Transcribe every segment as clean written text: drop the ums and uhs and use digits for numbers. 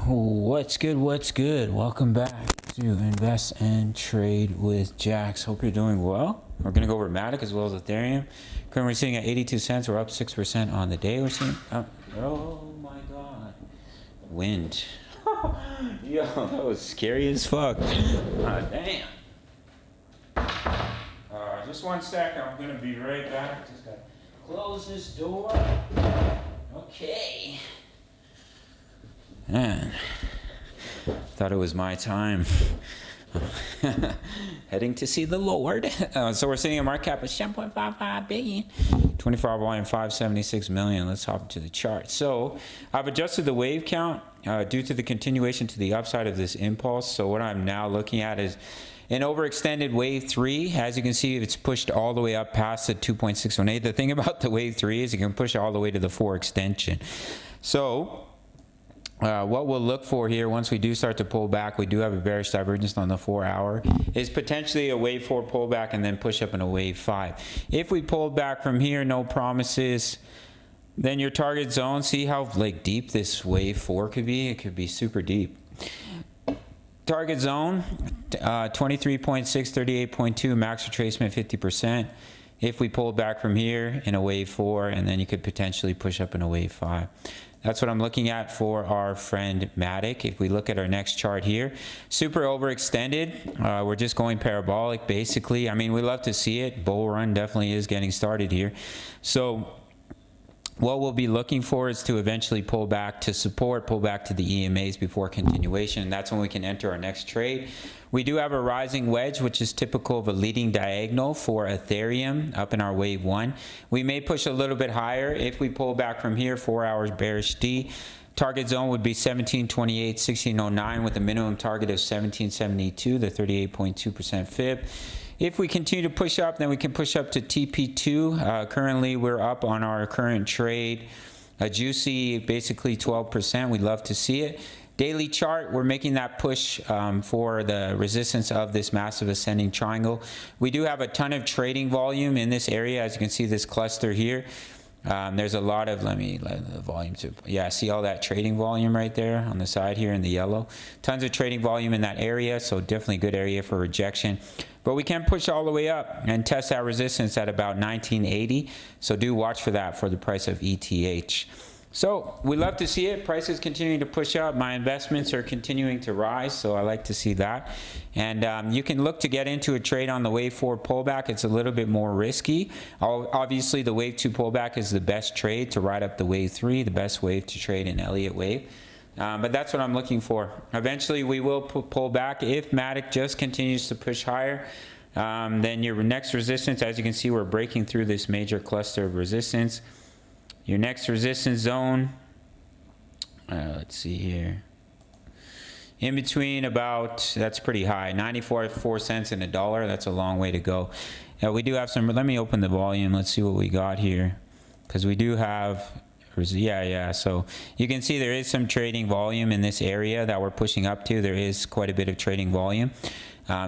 What's good? What's good? Welcome back to Invest and Trade with Jaxx. Hope you're doing well. We're going to go over MATIC as well as ethereum. Currently we're sitting at 82 cents. We're up 6% on the day. We're seeing, oh my god, wind. Yo, that was scary as fuck. Damn. Just one second. I'm going to be right back. Just got to close this door. Okay. Man, thought it was my time. Heading to see the Lord. So we're sitting at market cap of 7.55 billion, 24-hour volume 576 million. Let's hop into the chart. So I've adjusted the wave count due to the continuation to the upside of this impulse. So what I'm now looking at is an overextended wave 3. As you can see, it's pushed all the way up past the 2.618. The thing about the wave 3 is you can push all the way to the 4 extension. So what we'll look for here once we do start to pull back, we do have a bearish divergence on the 4-hour, is potentially a wave 4 pullback and then push up in a wave 5. If we pull back from here, no promises, then your target zone, see how like deep this wave 4 could be? It could be super deep. Target zone 23.6, 38.2, max retracement 50%. If we pull back from here in a wave 4, and then you could potentially push up in a wave 5. That's what I'm looking at for our friend MATIC. If we look at our next chart here, super overextended. We're just going parabolic basically. I mean, we love to see it. Bull run definitely is getting started here. So what we'll be looking for is to eventually pull back to support, pull back to the EMAs before continuation. That's when we can enter our next trade. We do have a rising wedge, which is typical of a leading diagonal for Ethereum up in our wave 1. We may push a little bit higher if we pull back from here, 4 hours bearish D. Target zone would be 1728, 1609 with a minimum target of 1772, the 38.2% fib. If we continue to push up, then we can push up to TP2. Currently, we're up on our current trade, a juicy basically 12%. We'd love to see it. Daily chart, we're making that push for the resistance of this massive ascending triangle. We do have a ton of trading volume in this area. As you can see, this cluster here. There's a lot of, let the volume to, yeah, see all that trading volume right there on the side here in the yellow. Tons of trading volume in that area, so definitely good area for rejection. But we can push all the way up and test that resistance at about 1980. So do watch for that for the price of ETH. So we love to see it. Prices continuing to push up. My investments are continuing to rise, so I like to see that. And you can look to get into a trade on the wave 4 pullback. It's a little bit more risky. Obviously, the wave 2 pullback is the best trade to ride up the wave 3, the best wave to trade in Elliott wave. But that's what I'm looking for. Eventually, we will pull back. If MATIC just continues to push higher, then your next resistance, as you can see, we're breaking through this major cluster of resistance. Your next resistance zone, let's see here, in between about, that's pretty high, 94 cents and $1. That's a long way to go. We do have some, let me open the volume. Let's see what we got here, because we do have, yeah. So you can see there is some trading volume in this area that we're pushing up to. There is quite a bit of trading volume.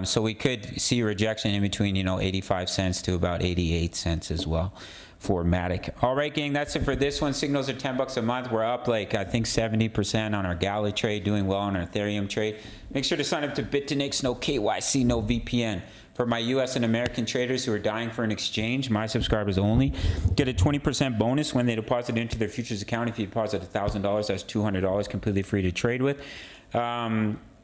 So we could see rejection in between, 85 cents to about 88 cents as well for MATIC. All right, gang, that's it for this one. Signals are 10 bucks a month. We're up like, I think 70% on our Gala trade, doing well on our Ethereum trade. Make sure to sign up to Bitfinex, no KYC, no VPN. For my US and American traders who are dying for an exchange, my subscribers only get a 20% bonus when they deposit into their futures account. If you deposit $1,000, that's $200 completely free to trade with.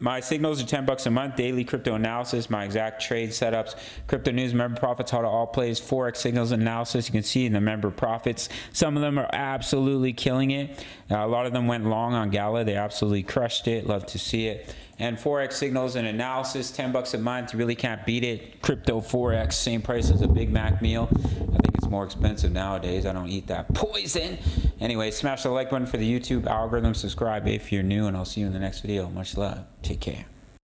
My signals are 10 bucks a month, daily crypto analysis, my exact trade setups, crypto news, member profits, how to all plays, Forex signals analysis. You can see in the member profits, some of them are absolutely killing it. A lot of them went long on Gala. They absolutely crushed it. Love to see it. And Forex signals and analysis, 10 bucks a month. You really can't beat it. Crypto Forex, same price as a Big Mac meal. I think it's more expensive nowadays. I don't eat that poison. Anyway, smash the like button for the YouTube algorithm. Subscribe if you're new, and I'll see you in the next video. Much love. Take care.